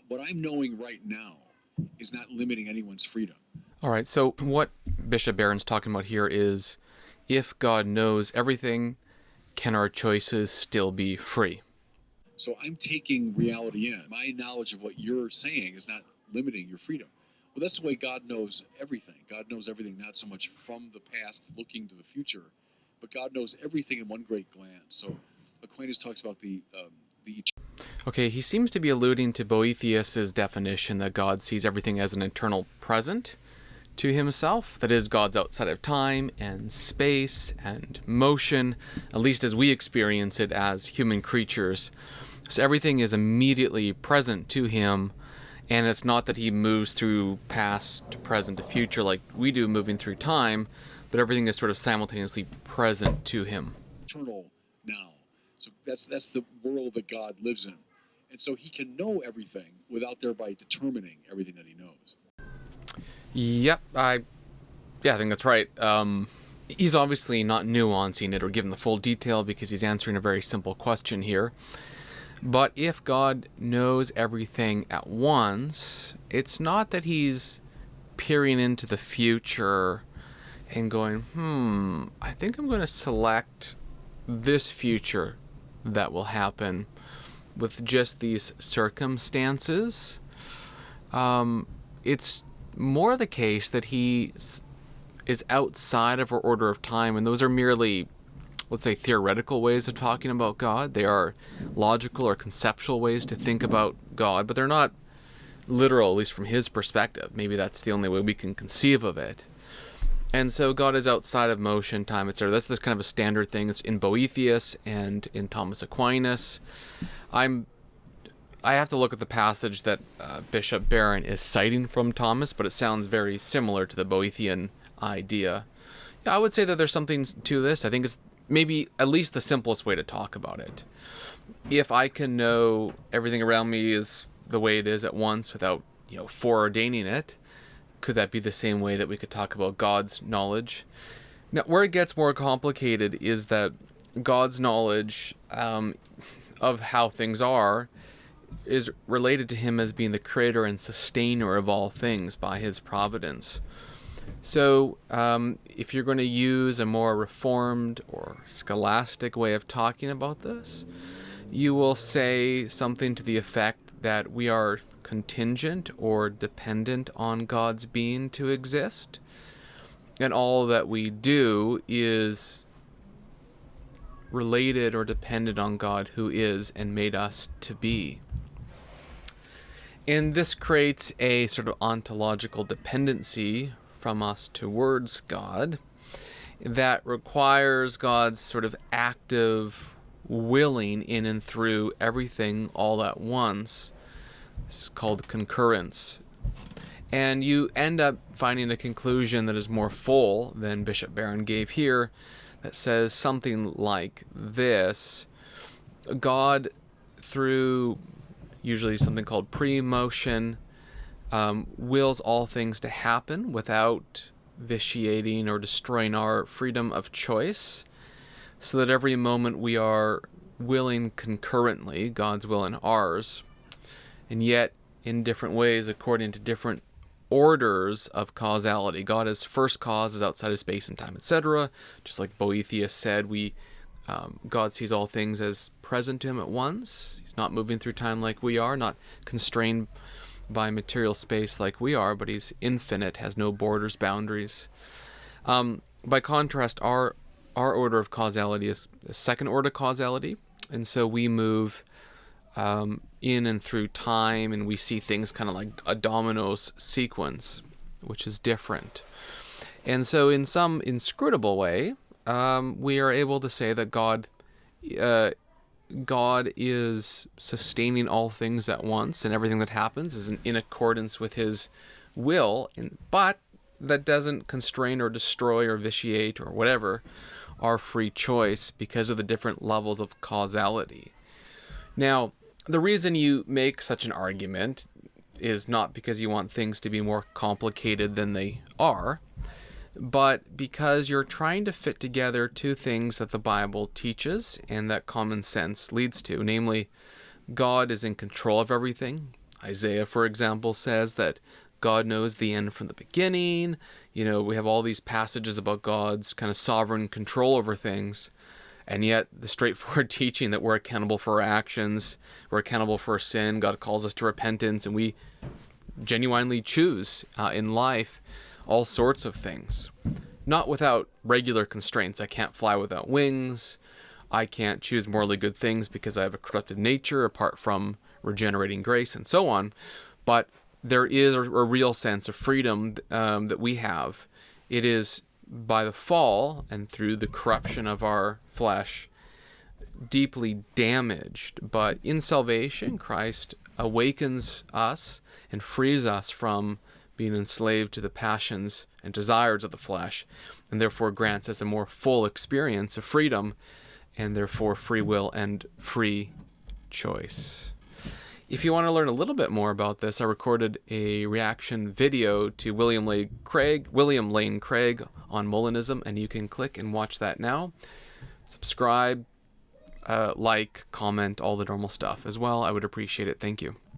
what I'm knowing right now is not limiting anyone's freedom. All right, so what Bishop Barron's talking about here is, if God knows everything, can our choices still be free? So I'm taking reality in. My knowledge of what you're saying is not limiting your freedom. Well, that's the way God knows everything. God knows everything, not so much from the past looking to the future, but God knows everything in one great glance. So Aquinas talks about the Okay, he seems to be alluding to Boethius' definition that God sees everything as an eternal present to himself. That is, God's outside of time and space and motion, at least as we experience it as human creatures. So everything is immediately present to him, and it's not that he moves through past to present to future like we do moving through time, but everything is sort of simultaneously present to him. eternal now. So that's the world that God lives in. And so he can know everything without thereby determining everything that he knows. Yep, I think that's right. He's obviously not nuancing it or giving the full detail because he's answering a very simple question here. But if God knows everything at once, it's not that he's peering into the future and going, I think I'm going to select this future that will happen with just these circumstances. It's more the case that he is outside of our order of time, and those are merely, let's say, theoretical ways of talking about God. They are logical or conceptual ways to think about God, but they're not literal, at least from his perspective. Maybe that's the only way we can conceive of it. And so God is outside of motion, time, etc. That's this kind of a standard thing. It's in Boethius and in Thomas Aquinas. I have to look at the passage that Bishop Barron is citing from Thomas, but it sounds very similar to the Boethian idea. Yeah, I would say that there's something to this. I think it's maybe at least the simplest way to talk about it. If I can know everything around me is the way it is at once without, foreordaining it, could that be the same way that we could talk about God's knowledge? Now, where it gets more complicated is that God's knowledge of how things are is related to him as being the creator and sustainer of all things by his providence. So if you're going to use a more reformed or scholastic way of talking about this, you will say something to the effect that we are contingent or dependent on God's being to exist, and all that we do is related or dependent on God who is and made us to be. And this creates a sort of ontological dependency from us towards God that requires God's sort of active willing in and through everything all at once. This is called concurrence. And you end up finding a conclusion that is more full than Bishop Barron gave here, that says something like this: God, through usually something called pre-motion, wills all things to happen without vitiating or destroying our freedom of choice, so that every moment we are willing concurrently, God's will and ours, and yet in different ways according to different orders of causality. God is first cause, is outside of space and time, etc. Just like Boethius said, God sees all things as present to him at once. He's not moving through time like we are, not constrained by material space like we are, but he's infinite, has no borders, boundaries. By contrast, our order of causality is a second order causality, and so we move in and through time, and we see things kind of like a dominoes sequence, which is different. And so in some inscrutable way, we are able to say that God is sustaining all things at once, and everything that happens is in accordance with his will, but that doesn't constrain or destroy or vitiate or whatever our free choice because of the different levels of causality. Now, the reason you make such an argument is not because you want things to be more complicated than they are, but because you're trying to fit together two things that the Bible teaches and that common sense leads to, namely, God is in control of everything, Isaiah, for example, says that God knows the end from the beginning. We have all these passages about God's kind of sovereign control over things. And yet the straightforward teaching that we're accountable for our actions, we're accountable for our sin, God calls us to repentance, and we genuinely choose in life all sorts of things. Not without regular constraints. I can't fly without wings. I can't choose morally good things because I have a corrupted nature apart from regenerating grace and so on. But there is a real sense of freedom that we have. It is by the fall and through the corruption of our flesh deeply damaged. But in salvation, Christ awakens us and frees us from being enslaved to the passions and desires of the flesh, and therefore grants us a more full experience of freedom, and therefore free will and free choice. If you want to learn a little bit more about this, I recorded a reaction video to William Lane Craig on Molinism, and you can click and watch that now. Subscribe, like, comment, all the normal stuff as well. I would appreciate it. Thank you.